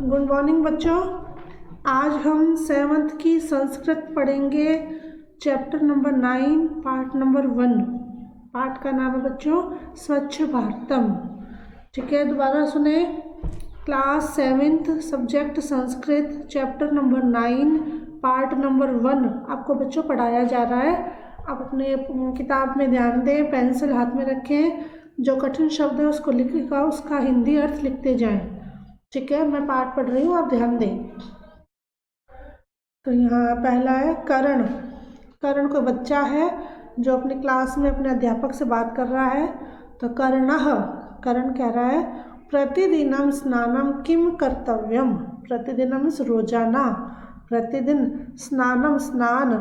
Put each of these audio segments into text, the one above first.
Good morning बच्चों। आज हम 7th की संस्कृत पढ़ेंगे। Chapter number 9 part number 1। Part का नाम है बच्चों स्वच्छ भारतम। ठीक है, दोबारा सुने। Class 7th subject Sanskrit chapter number 9 part number 1 आपको बच्चों पढ़ाया जा रहा है। आप अपने किताब में ध्यान दें, पेंसिल हाथ में रखें, जो कठिन शब्द है उसको लिखिएगा, उसका हिंदी अर्थ लिखते जाएं। ठीक है, मैं पाठ पढ़ रही हूँ, आप ध्यान दें। तो यहाँ पहला है करण। करण कोई बच्चा है जो अपनी क्लास में अपने अध्यापक से बात कर रहा है। तो कर्णः, करण कह रहा है प्रतिदिनम स्नानम किम कर्तव्यम। प्रतिदिनम रोजाना, प्रतिदिन स्नानम स्नान,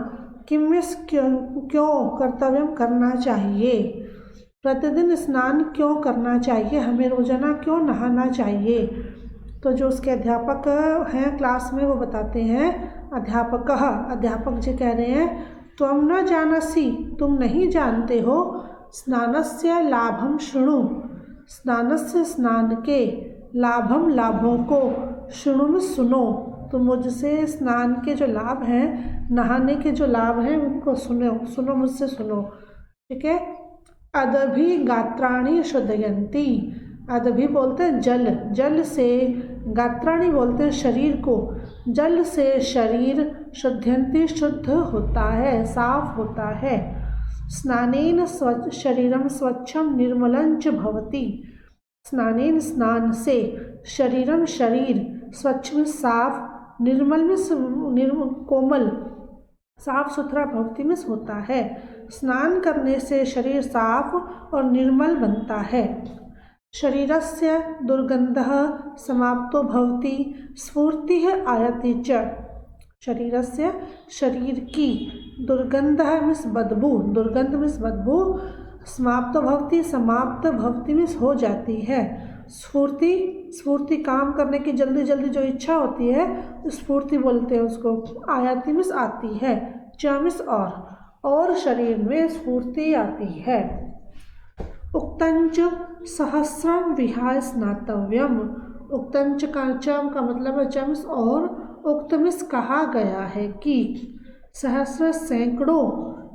किम क्यों कर्तव्यम करना चाहिए। प्रतिदिन स्नान क्यों करना चाहिए, हमें रोजाना क्यों नहाना चाहिए। तो जो उसके अध्यापक हैं क्लास में वो बताते हैं। अध्यापक जी कह रहे हैं त्वं न जानसि, तुम नहीं जानते हो, स्नानस्य लाभम शृणु, स्नानस्य स्नान के, लाभम लाभों को, शृणु में सुनो, तो मुझसे स्नान के जो लाभ हैं, नहाने के जो लाभ हैं उनको सुनो मुझसे सुनो। ठीक है। अदभि गात्राणि शुद्धयन्ति, अदभि बोलते हैं जल, जल से, गात्राणि बोलते हैं शरीर को, जल से शरीर शुद्धयन्ति शुद्ध होता है, साफ होता है। स्नानेन शरीरम स्वच्छम निर्मलं च भवति, स्नानेन स्नान से, शरीरम शरीर, स्वच्छ में साफ, निर्मल में कोमल साफ सुथरा, भवति में होता है। स्नान करने से शरीर साफ और निर्मल बनता है। शरीरस्य दुर्गंधः समाप्तो भवति, स्फूर्तिः आयाति च। शरीरस्य, शरीर की, दुर्गंधः मीन्स बदबू, दुर्गंध मीन्स बदबू, समाप्तो भवति, समाप्त भवति मीन्स हो जाती है। स्फूर्ति, स्फूर्ति काम करने की जल्दी जल्दी जो इच्छा होती है स्फूर्ति बोलते हैं उसको। आयाति मीन्स आती है, च मीन्स और शरीर में स्फूर्ति आती है। उक्तंच सहस्रम विहाय स्नातव्यम, उक्तंच का चम का मतलब है चम्स, और उक्त मीन्स कहा गया है कि, सहस्र सैकड़ों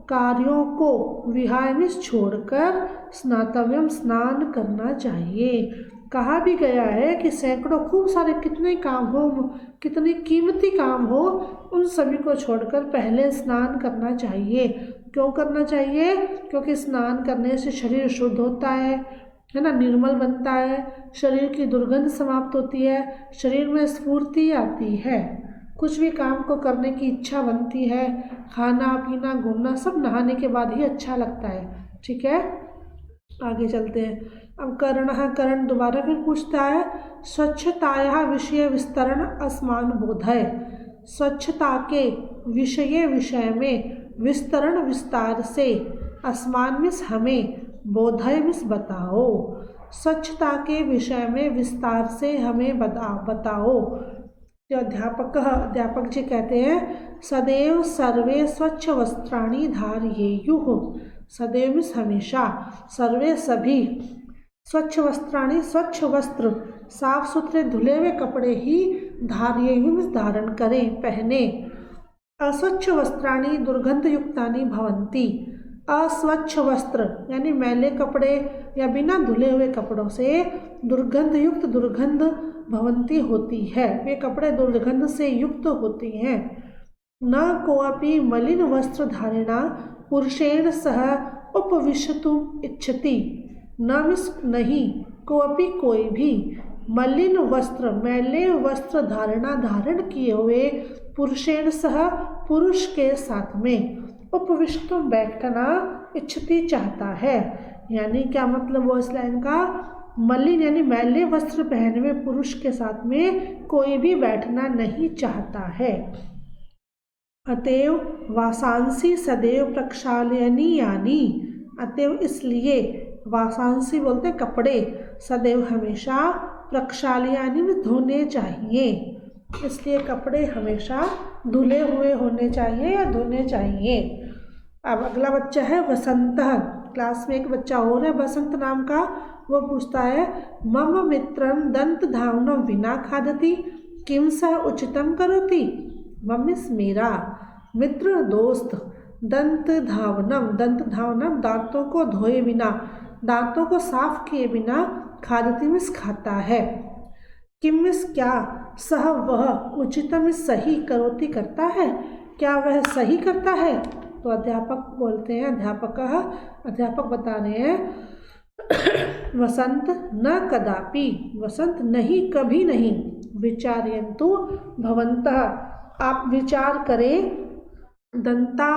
कार्यों को, विहाय मीन्स छोड़कर, स्नातव्यम स्नान करना चाहिए। कहा भी गया है कि सैकड़ों खूब सारे कितने काम हो, कितने कीमती काम हो, उन सभी को छोड़कर पहले स्नान करना चाहिए। क्यों करना चाहिए? क्योंकि स्नान करने से शरीर शुद्ध होता है ना, निर्मल बनता है, शरीर की दुर्गंध समाप्त होती है, शरीर में स्फूर्ति आती है, कुछ भी काम को करने की इच्छा बनती है, खाना पीना घूमना सब नहाने के बाद ही अच्छा लगता है। ठीक है, आगे चलते हैं। अब करण दोबारा फिर पूछता है स्वच्छताया विषय विस्तरण असमान बोधय, स्वच्छता के विषय में विस्तरण विस्तार से, असमान मीन्स हमें, बोधय मीन्स बताओ, स्वच्छता के विषय में विस्तार से हमें बताओ। जो अध्यापक जी कहते हैं सदैव सर्वे स्वच्छ वस्त्राणि धारयेयुः, सदैव मीन्स हमेशा, सर्वे सभी, स्वच्छ वस्त्राणि स्वच्छ वस्त्र, साफ सुथरे धुले हुए कपड़े ही, धारयेयुः मीन्स धारण करें, पहने। अस्वच्छ वस्त्राणि दुर्गंध युक्तानि भवन्ति, अस्वच्छ वस्त्र यानी मैले कपड़े या बिना धुले हुए कपड़ों से दुर्गंध युक्त, दुर्गंध भवन्ति होती है, वे कपड़े दुर्गंध से युक्त होती हैं। न कोऽपि मलिन वस्त्र धारिणा पुरुषेण सह उपविशतुम इच्छति, न मिस नहीं, कोऽपि कोई भी, मलिन वस्त्र मैले वस्त्र धारणा धारण किए हुए, पुरुषेण सह पुरुष के साथ में, उपविष्टुम बैठना, इच्छति चाहता है। यानी क्या मतलब वो इस लाइन का, मलिन यानी मैले वस्त्र पहने हुए पुरुष के साथ में कोई भी बैठना नहीं चाहता है। अतएव वासांसी सदैव प्रक्षालनीयानि, अतएव इसलिए, वासांसी बोलते कपड़े, सदैव हमेशा, प्रक्षालनीयानि में धोने चाहिए, इसलिए कपड़े हमेशा धुले हुए होने चाहिए या धोने चाहिए। अब अगला बच्चा है वसंत। क्लास में एक बच्चा और है बसंत नाम का, वो पूछता है मम मित्रम दंत धावनम विना खादति, किम सह उचितम करोति, मम्मीस मेरा मित्र दोस्त, दंत धावनम दांतों को धोए बिना, दांतों को साफ किए बिना खादति मिस खाता है। किम मिस क्या, सह वह, उचितम मिस सही, करोति करता है, क्या वह सही करता है। तो अध्यापक बोलते हैं, अध्यापक बता रहे हैं वसंत न कदापि, वसंत नहीं कभी नहीं, विचारयन्तु भवन्तः आप विचार करें, दंता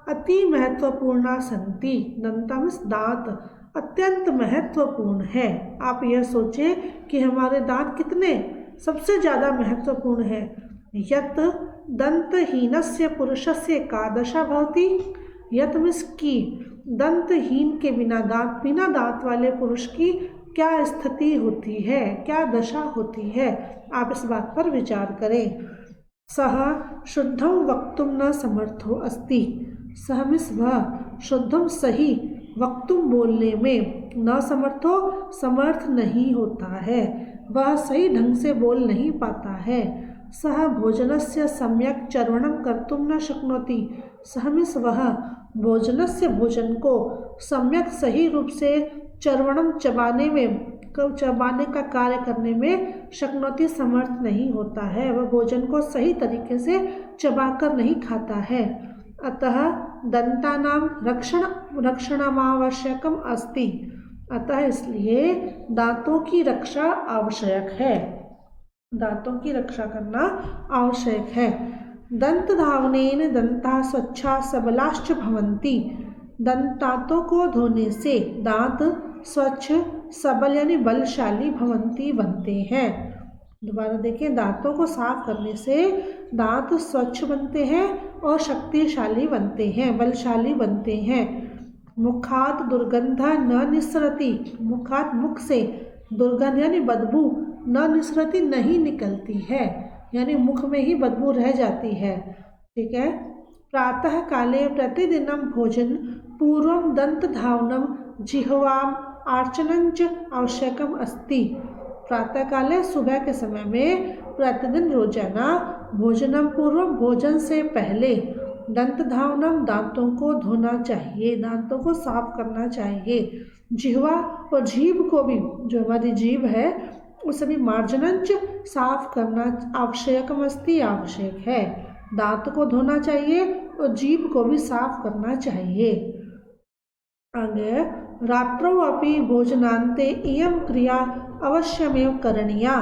अति महत्वपूर्णा सन्ति, दंता मीन्स दांत अत्यंत महत्वपूर्ण है। आप यह सोचें कि हमारे दांत कितने सबसे ज़्यादा महत्वपूर्ण है। यत दंतहीनस्य पुरुषस्य का दशा भवति, यत मीन्स की, दंतहीन के बिना दांत वाले पुरुष की क्या स्थिति होती है, क्या दशा होती है। आप इस बात पर विचार करें। सह शुद्धम वक्तुम न समर्थो अस्ति, सह मीन्स वह, शुद्धम सही, वक्तुम बोलने में, न समर्थो समर्थ नहीं होता है, वह सही ढंग से बोल नहीं पाता है। सह भोजनस्य सम्यक चर्वणम कर्तुम न शक्नोति, सह मीन्स वह, भोजनस्य भोजन को सम्यक सही रूप से चर्वणम चबाने का कार्य करने में शक्नोति समर्थ नहीं होता है, वह भोजन को सही तरीके से चबाकर नहीं खाता है। अतः दंतानां रक्षणमावश्यकम अस्ति, अतः इसलिए दांतों की रक्षा आवश्यक है, दांतों की रक्षा करना आवश्यक है। दंत धावनेन दंता स्वच्छा सबलाश्च भवन्ति, दांतों को धोने से दांत स्वच्छ सबल यानी बलशाली भवन्ति बनते हैं। दोबारा देखें, दांतों को साफ करने से दांत स्वच्छ बनते हैं और शक्तिशाली बनते हैं, बलशाली बनते हैं। मुखात दुर्गंधा न निस्सरति, मुखात मुख से, दुर्गंध यानी बदबू, न निस्सरति नहीं निकलती है, यानी मुख में ही बदबू रह जाती है। ठीक है। प्रातः काले प्रतिदिनम भोजन पूर्वम दंत धावनम जिह्वाम आर्चनंच आवश्यकम अस्ति, प्रातः काले सुबह के समय में प्रतिदिन रोजाना भोजनम पूर्वम भोजन से पहले दंत धावनम दांतों को धोना चाहिए, दांतों को साफ करना चाहिए। जिह्वा और जीभ को भी, जो हमारी जीभ है उसे भी मार्जनंच साफ करना आवश्यकम अस्ति आवश्यक है, दांत को धोना चाहिए और जीभ को भी साफ करना चाहिए। आगे, रात्रौ अपि भोजनान्ते इयं क्रिया अवश्यमेव करणीया,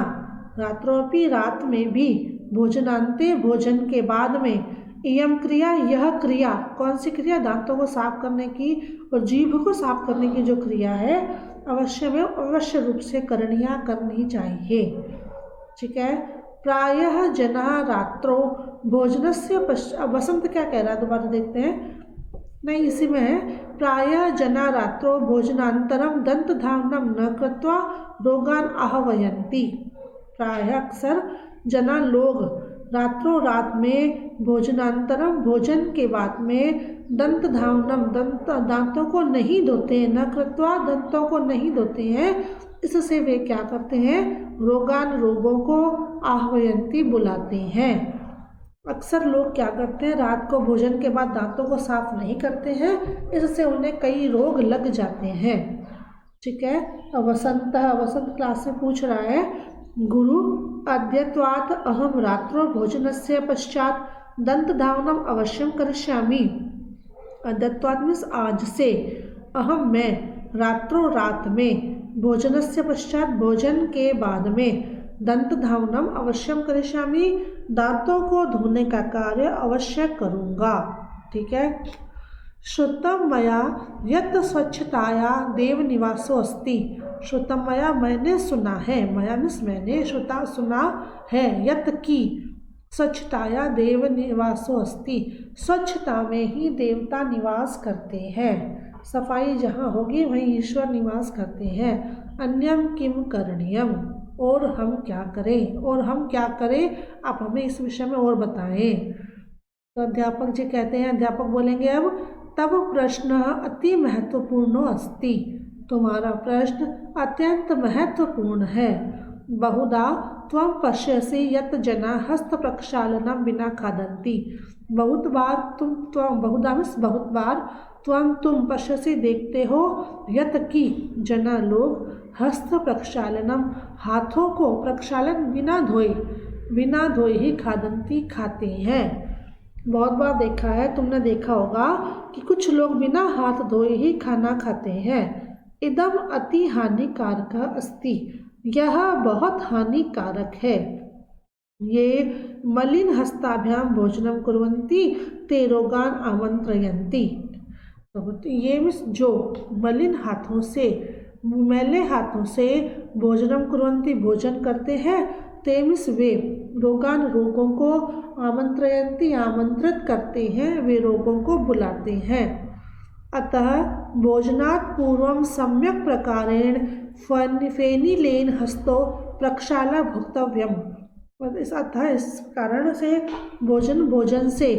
रात्रौ अपि रात में भी, भोजनान्ते भोजन के बाद में, इयम क्रिया यह क्रिया, कौन सी क्रिया, दांतों को साफ करने की और जीभ को साफ करने की जो क्रिया है अवश्यमेव अवश्य रूप से करणीया करनी चाहिए। ठीक है। प्रायः जना रात्रो भोजनस्य पश्चात्, वसंत क्या कह रहा है दोबारा देखते हैं, नहीं इसी में है, प्रायः जना रात्रो भोजनांतरम दंत धावनम न कृत्वा रोगान आहवयन्ति, प्रायः अक्सर जना लोग रात्रों रात में भोजनांतरम भोजन के बाद में दंत धावनम दांतों को नहीं धोते हैं, न कृत्वा दांतों को नहीं धोते हैं, इससे वे क्या करते हैं, रोगान रोगों को आहवयंती बुलाते हैं। अक्सर लोग क्या करते हैं, रात को भोजन के बाद दांतों को साफ नहीं करते हैं, इससे उन्हें कई रोग लग जाते हैं। ठीक है। वसंत क्लास में पूछ रहा है, गुरु अद्यत्वात् अहम रात्रो भोजनस्य पश्चात दंत धावनम अवश्यम करिष्यामि, अद्यत्वात् मीन्स आज से, अहम मैं, रात्रो रात में, भोजनस्य पश्चात भोजन के बाद में, दंत धावनम अवश्यम करिष्यामि दांतों को धोने का कार्य अवश्य करूँगा। ठीक है। श्रुतम मया यत् स्वच्छताया देव निवासो अस्ति, श्रुतम मया मैंने सुना है, मया मीन्स मैंने, श्रुता सुना है, यत् की, स्वच्छताया देव निवासो अस्ति, स्वच्छता में ही देवता निवास करते हैं, सफाई जहाँ होगी वहीं ईश्वर निवास करते हैं। अन्यम किम करणीयम, और हम क्या करें, आप हमें इस विषय में और बताएं। तो अध्यापक जी कहते हैं, अध्यापक बोलेंगे अब, तब प्रश्न अति महत्वपूर्ण अस्ति, तुम्हारा प्रश्न अत्यंत महत्वपूर्ण है। बहुधा त्वं पश्यसि यत् जनाः हस्तप्रक्षालनं विना खादन्ति। बहुत बार बहुधा मीन्स बहुत बार तुम पश्यसि देखते हो, यत् कि जना लोग हस्त प्रक्षालनम हाथों को प्रक्षालन बिना धोए ही खादंती खाते हैं। बहुत बार देखा है, तुमने देखा होगा कि कुछ लोग बिना हाथ धोए ही खाना खाते हैं। इदम अति हानिकारक अस्ति, यह बहुत हानिकारक है। ये मलिन हस्ताभ्याम भोजनम कुर्वन्ति ते रोगान आमंत्रयन्ति। तो ये मीन्स जो मलिन हाथों से मैले हाथों से भोजनम कुर्वन्ति भोजन करते हैं, ते मीन्स वे रोगों को आमंत्रयन्ति आमंत्रित करते हैं, वे रोगों को बुलाते हैं। अतः भोजनात् पूर्वं सम्यक प्रकारेण फेनिलेन हस्तो प्रक्षाला भुक्तव्यम। अतः इस कारण से भोजन से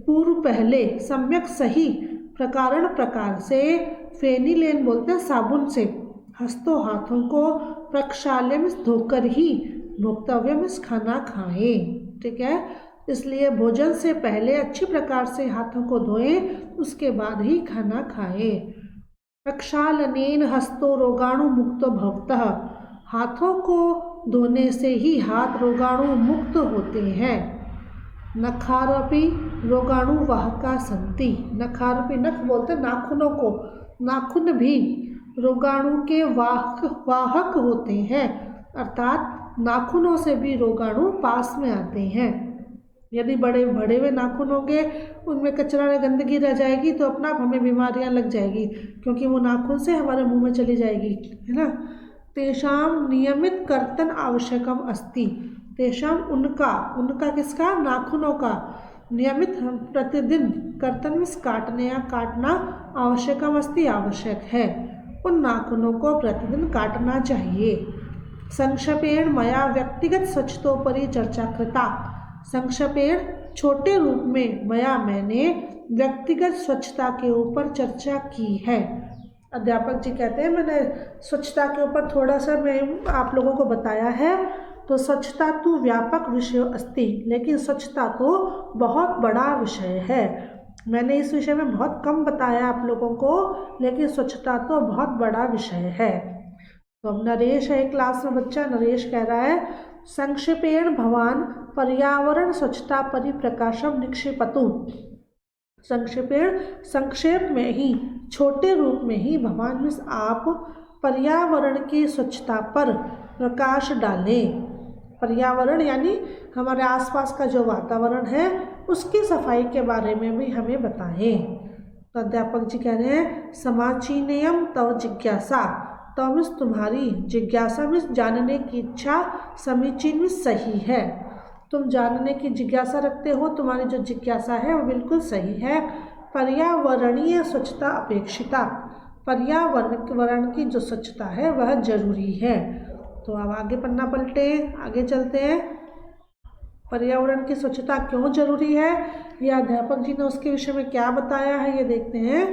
पूर्व पहले सम्यक सही प्रकार से फेनिलेन बोलते हैं साबुन से, हाथों को प्रक्षाल्य में धोकर ही भुक्तव्य में खाना खाएं। ठीक है, इसलिए भोजन से पहले अच्छी प्रकार से हाथों को धोएं, उसके बाद ही खाना खाएं। प्रक्षालनेन हस्तो रोगाणु मुक्तो भवतः, हाथों को धोने से ही हाथ रोगाणु मुक्त होते हैं। नखारपि रोगाणु वाहका संति, नखारपि नख बोलते नाखूनों को, नाखून भी रोगाणु के वाहक होते हैं, अर्थात नाखूनों से भी रोगाणु पास में आते हैं। यदि बड़े हुए नाखून होंगे, उनमें कचरा गंदगी रह जाएगी तो अपना आप हमें बीमारियां लग जाएगी, क्योंकि वो नाखून से हमारे मुंह में चली जाएगी, है ना। तेषाम नियमित कर्तन आवश्यकम अस्ति, तेषाम उनका किसका, नाखूनों का, नियमित प्रतिदिन कर्तन में काटने या काटना आवश्यकम अस्ति आवश्यक है, उन नाखूनों को प्रतिदिन काटना चाहिए। संक्षेपेण मया व्यक्तिगत स्वच्छतोपरि चर्चा कृता, संक्षेपेण छोटे रूप में मैंने व्यक्तिगत स्वच्छता के ऊपर चर्चा की है। अध्यापक जी कहते हैं मैंने स्वच्छता के ऊपर थोड़ा सा मैं आप लोगों को बताया है। तो स्वच्छता तो व्यापक विषय अस्ति, लेकिन स्वच्छता तो बहुत बड़ा विषय है। मैंने इस विषय में बहुत कम बताया आप लोगों को, लेकिन स्वच्छता तो बहुत बड़ा विषय है। तो अब नरेश है क्लास में बच्चा, नरेश कह रहा है संक्षेपेण भवान पर्यावरण स्वच्छता परिप्रकाशम निक्षेपतु। संक्षेप में ही, छोटे रूप में ही भगवान मीन्स आप पर्यावरण की स्वच्छता पर प्रकाश डालें। पर्यावरण यानी हमारे आसपास का जो वातावरण है उसकी सफाई के बारे में भी हमें बताएं। तो अध्यापक जी कह रहे हैं समाचीनयम तव जिज्ञासा, तव मीन्स तुम्हारी, जिज्ञासा मीन्स जानने की इच्छा, समीचीन मीन्स सही है, तुम जानने की जिज्ञासा रखते हो, तुम्हारी जो जिज्ञासा है वो बिल्कुल सही है। पर्यावरणीय स्वच्छता अपेक्षिता, पर्यावरण की जो स्वच्छता है वह जरूरी है। तो अब आगे पन्ना पलटे, आगे चलते हैं। पर्यावरण की स्वच्छता क्यों जरूरी है, यह अध्यापक जी ने उसके विषय में क्या बताया है ये देखते हैं।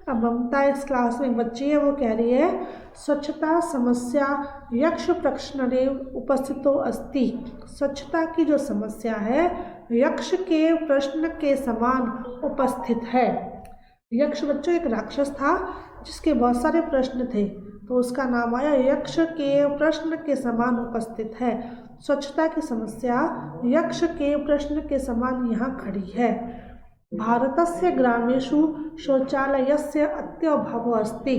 अब ममता इस क्लास में बच्ची है, वो कह रही है स्वच्छता समस्या यक्ष प्रश्नरे उपस्थितो अस्ति, स्वच्छता की जो समस्या है यक्ष के प्रश्न के समान उपस्थित है। यक्ष बच्चों एक राक्षस था जिसके बहुत सारे प्रश्न थे, तो उसका नाम आया यक्ष के प्रश्न के समान उपस्थित है। स्वच्छता की समस्या यक्ष के प्रश्न के समान यहाँ खड़ी है। भारतस्य ग्रामेषु शौचालयस्य अत्यभावो अस्ति,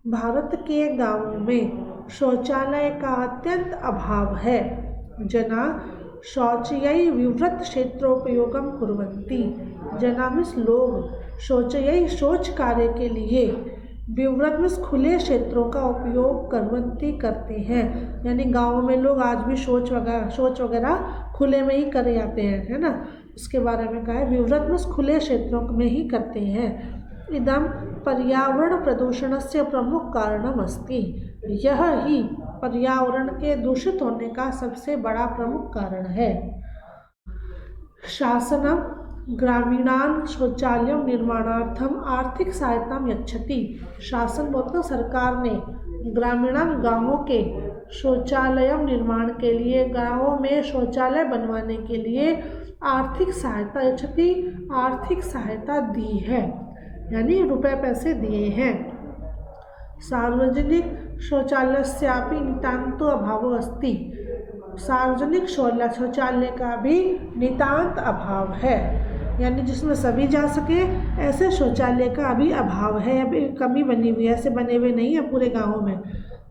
भारत के गांवों में शौचालय का अत्यंत अभाव है। जना शौचयै विवृत क्षेत्रोपयोगम कुर्वन्ति, जना मीन्स लोग शौचयै शौच कार्य के लिए विवृत मीन्स खुले क्षेत्रों का उपयोग कुर्वन्ति करते हैं, यानी गाँव में लोग आज भी शौच वगैरह खुले में ही करे जाते हैं, है ना। उसके बारे में कहा है विवृत मीन्स खुले क्षेत्रों में ही करते हैं। इदम पर्यावरण प्रदूषणस्य प्रमुख कारणम अस्ति, यह ही पर्यावरण के दूषित होने का सबसे बड़ा प्रमुख कारण है। शासनम ग्रामीणान शौचालय निर्माणार्थम आर्थिक सहायता यच्छति, शासन बोलते सरकार ने ग्रामीणान गांवों के शौचालय निर्माण के लिए, गाँवों में शौचालय बनवाने के लिए आर्थिक सहायता दी है, यानी रुपए पैसे दिए हैं। सार्वजनिक शौचालयस्यापि नितान्तो अभावो अस्ति, सार्वजनिक शौचालय का भी नितांत अभाव है, यानी जिसमें सभी जा सके ऐसे शौचालय का अभी अभाव है, अभी कमी बनी हुई है, ऐसे बने हुए नहीं है पूरे गाँवों में।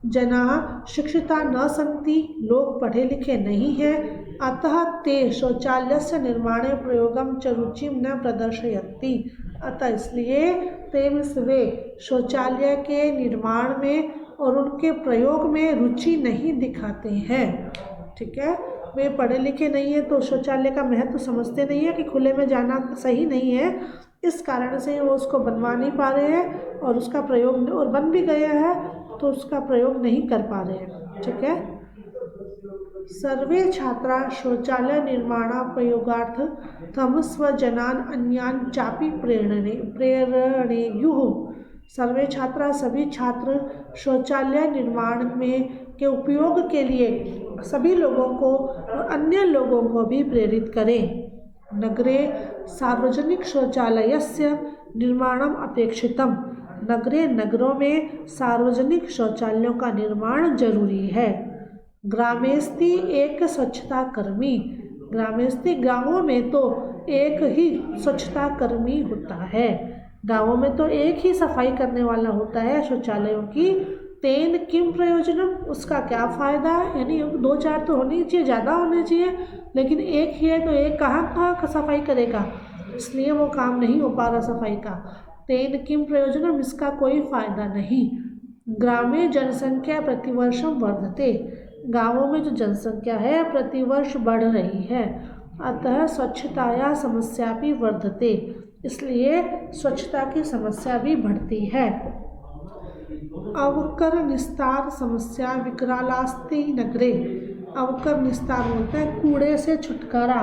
जनाः शिक्षिता न सन्ति, लोग पढ़े लिखे नहीं हैं, अतः ते शौचालयस्य निर्माणे प्रयोगं च रुचिं न प्रदर्शयन्ति, अतः इसलिए ते वे शौचालय के निर्माण में और उनके प्रयोग में रुचि नहीं दिखाते हैं। ठीक है, वे पढ़े लिखे नहीं है तो शौचालय का महत्व समझते नहीं है कि खुले में जाना सही नहीं है, इस कारण से वो उसको बनवा नहीं पा रहे हैं और उसका प्रयोग, और बन भी गया है तो उसका प्रयोग नहीं कर पा रहे हैं। ठीक है, सर्वे छात्रा शौचालय निर्माणापयोगार्थं स्वजनान् अन्यान् चापि प्रेरणेयुः। सर्वे छात्रा, सभी छात्र शौचालय निर्माण में के उपयोग के लिए सभी लोगों को और अन्य लोगों को भी प्रेरित करें। नगरे सार्वजनिक शौचालयस्य निर्माणम अपेक्षितम, नगरों में सार्वजनिक शौचालयों का निर्माण जरूरी है। ग्रामेस्ति एक स्वच्छता कर्मी, ग्रामेस्ति गाँवों में तो एक ही स्वच्छता कर्मी होता है, गाँवों में तो एक ही सफाई करने वाला होता है शौचालयों की। तेन किम प्रयोजनम, उसका क्या फ़ायदा है, यानी 2-4 तो होनी चाहिए, ज़्यादा होने चाहिए, लेकिन एक ही है तो एक कहाँ सफाई करेगा, इसलिए वो काम नहीं हो पा रहा सफाई का। तेन किम प्रयोजनम, इसका कोई फ़ायदा नहीं। ग्रामे जनसंख्या प्रतिवर्षम वर्धते, गाँवों में जो जनसंख्या है प्रतिवर्ष बढ़ रही है, अतः स्वच्छताया समस्या भी वर्धते, इसलिए स्वच्छता की समस्या भी बढ़ती है। अवकर निस्तार समस्या विकरालास्ति नगरे, अवकर निस्तार बोलते हैं कूड़े से छुटकारा,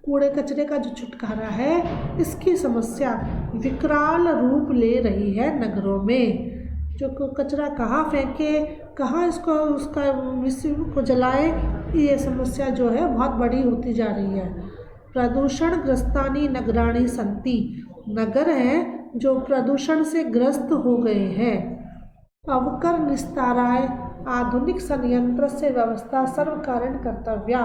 कूड़े कचरे का जो छुटकारा है इसकी समस्या विकराल रूप ले रही है नगरों में। जो कचरा कहाँ फेंके, कहाँ इसको उसका विषय को जलाए, ये समस्या जो है बहुत बड़ी होती जा रही है। प्रदूषण ग्रस्तानि नगराणि सन्ति, नगर हैं जो प्रदूषण से ग्रस्त हो गए हैं। अवकर निस्ताराय आधुनिक संयंत्र से व्यवस्था सर्व कारण कर्तव्या,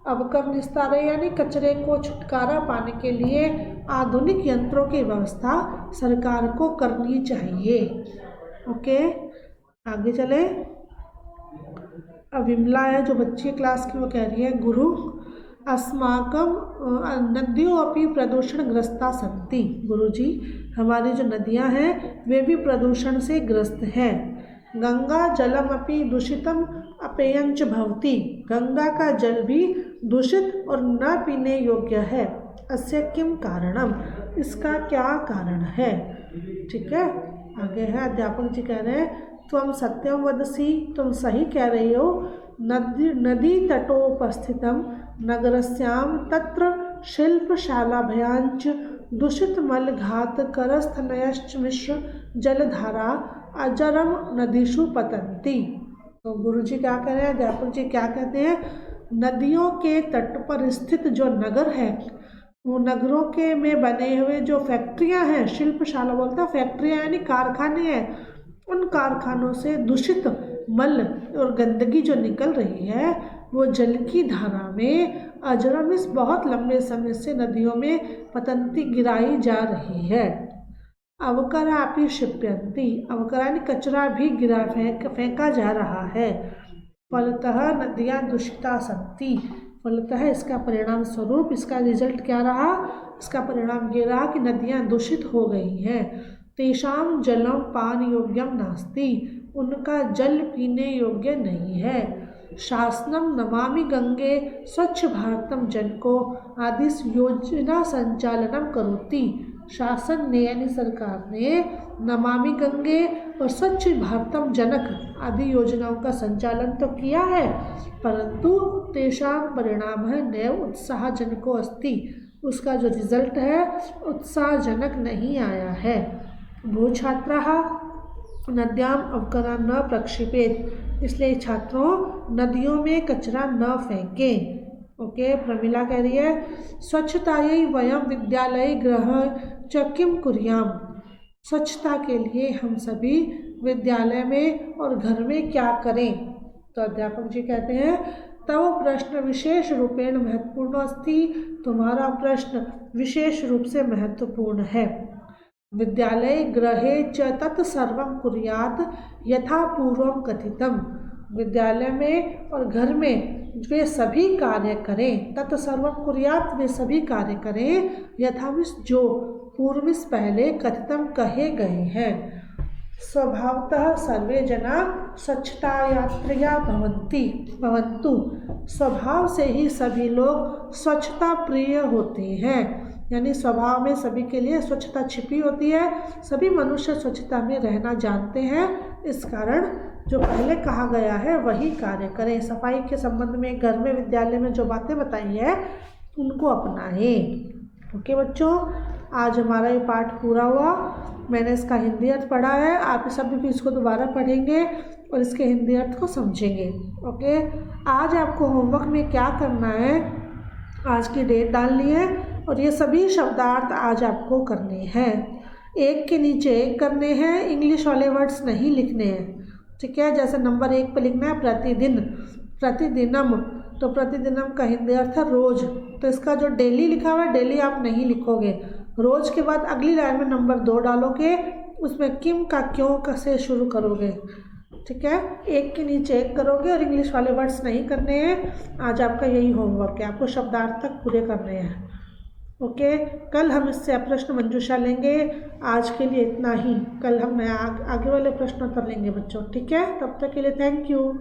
अवकर निस्ताराय यानी कचरे को छुटकारा पाने के लिए आधुनिक यंत्रों की व्यवस्था सरकार को करनी चाहिए। ओके, आगे चले। अब विमला है जो बच्ची क्लास की, वो कह रही है गुरु अस्माकं नद्यों अपि प्रदूषणग्रस्ता सन्ति, गुरुजी हमारी जो नदियां हैं वे भी प्रदूषण से ग्रस्त हैं। गंगा जलम अपि दूषितम अपेयंच भवति, गंगा का जल भी दूषित और न पीने योग्य है। अस्य किम कारणम, इसका क्या कारण है। ठीक है, आगे है अध्यापक जी कह रहे हैं त्वं सत्यम वदसि, तुम सही कह रही हो। नदी तटोपस्थितम नगरस्याम तत्र शिल्पशालाभ्यांच दूषितमलघात करस्थनयश्च मिश्र जलधारा अजरम नदीषु पतन्ति। तो गुरुजी क्या कह रहे हैं, अध्यापक जी क्या कहते हैं, नदियों के तट पर स्थित जो नगर है वो नगरों के में बने हुए जो फैक्ट्रियां हैं, शिल्पशाला बोलता है फैक्ट्रियां यानी कारखाने हैं, उन कारखानों से दूषित मल और गंदगी जो निकल रही है वो जल की धारा में अजरम इस बहुत लंबे समय से नदियों में पतंती गिराई जा रही है। अवकरापि क्षिप्यन्ति, अवकरा यानी कचरा भी गिरा फेंका जा रहा है। फलतः नदियाँ दूषिता सन्ति, फलतः इसका परिणाम स्वरूप इसका रिजल्ट क्या रहा, इसका परिणाम ये रहा कि नदियाँ दूषित हो गई हैं। तेषां जलम पान योग्यम नास्ति, उनका जल पीने योग्य नहीं है। शासनम नमामि गंगे स्वच्छ भारतम जन को आदि योजना संचालनम करोति, शासन ने यानी सरकार ने नमामि गंगे और स्वच्छ भारतम जनक आदि योजनाओं का संचालन तो किया है, परंतु तेषां परिणाम है नैव उत्साहजनको अस्ति, उसका जो रिजल्ट है उत्साहजनक नहीं आया है। भू छात्राः नद्याम अवकरान् न प्रक्षिपेत, इसलिए छात्रों नदियों में कचरा न फेंकें। ओके, प्रमिला कह रही है स्वच्छतायै वयम विद्यालय गृह च किं कुर्याम। स्वच्छता के लिए हम सभी विद्यालय में और घर में क्या करें? तो अध्यापक जी कहते हैं तव प्रश्न विशेष रूपेण महत्वपूर्ण अस्ति। तुम्हारा प्रश्न विशेष रूप से महत्वपूर्ण है। विद्यालय गृहे च तत् सर्वं कुर्यात् यथा पूर्वं कथितम्। विद्यालय में और घर में वे सभी कार्य करें। तत् सर्वं कुर्यात्, वे सभी कार्य करें। यथाविष, जो पूर्विस पहले कथितम कहे गए हैं। स्वभावतः सर्वे जना स्वच्छतायात्रिया भवन्तु। स्वभाव से ही सभी लोग स्वच्छता प्रिय होते हैं, यानी स्वभाव में सभी के लिए स्वच्छता छिपी होती है। सभी मनुष्य स्वच्छता में रहना जानते हैं। इस कारण जो पहले कहा गया है वही कार्य करें। सफाई के संबंध में घर में, विद्यालय में जो बातें बताई है उनको अपनाएं। ओके बच्चों, आज हमारा ये पाठ पूरा हुआ। मैंने इसका हिंदी अर्थ पढ़ा है, आप सभी भी इसको दोबारा पढ़ेंगे और इसके हिंदी अर्थ को समझेंगे। ओके, आज आपको होमवर्क में क्या करना है, आज की डेट डालनी है और ये सभी शब्दार्थ आज आपको करने हैं। एक के नीचे एक करने हैं, इंग्लिश वाले वर्ड्स नहीं लिखने हैं। ठीक है, जैसे नंबर 1 पे लिखना है प्रतिदिन, प्रतिदिनम, तो प्रतिदिनम का हिंदी अर्थ है रोज। तो इसका जो डेली लिखा हुआ है डेली आप नहीं लिखोगे। रोज के बाद अगली लाइन में नंबर 2 डालोगे, उसमें किम का क्यों का से शुरू करोगे। ठीक है, एक के नीचे एक करोगे और इंग्लिश वाले वर्ड्स नहीं करने हैं। आज आपका यही होमवर्क है, आपको शब्दार्थ तक पूरे करने हैं। ओके, कल हम इससे प्रश्न मंजूषा लेंगे। आज के लिए इतना ही, कल हम आगे वाले प्रश्न उत्तर लेंगे बच्चों। ठीक है, तब तक के लिए थैंक यू।